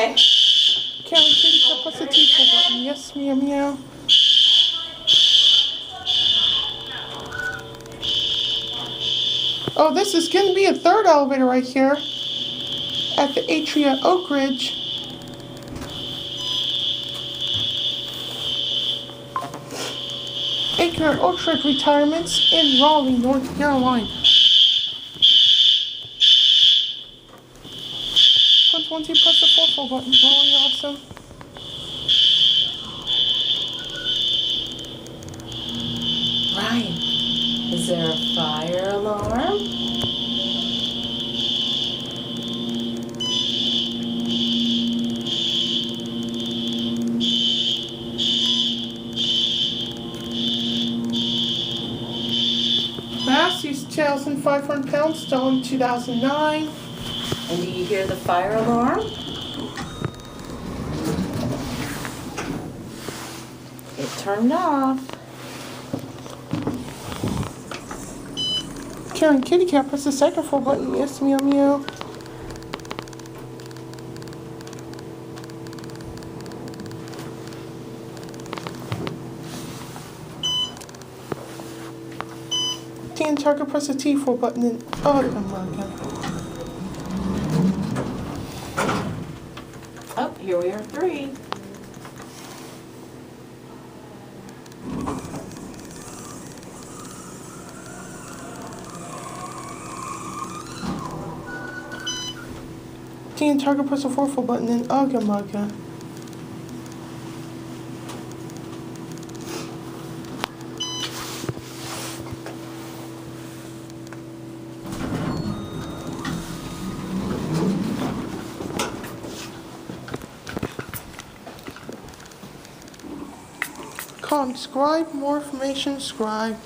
Okay. Karen Kitty Cat, press the T4 button. Yes, meow meow. Oh, this is going to be a third elevator right here at the Atria Oakridge. Oakridge Retirements in Raleigh, North Carolina. Once you press the 4 button, really awesome. Ryan, is there a fire alarm? Mass, he's 2,500 pounds, stolen 2009. And do you hear the fire alarm? It turned off. Karen Kitty Cat, press the second 4 button. Yes, meow meow. Team Target, press the T4 button and oh my god. Oh, here we are 3. Team Target, press the 4 button and ugga mugga. Subscribe, more information, subscribe.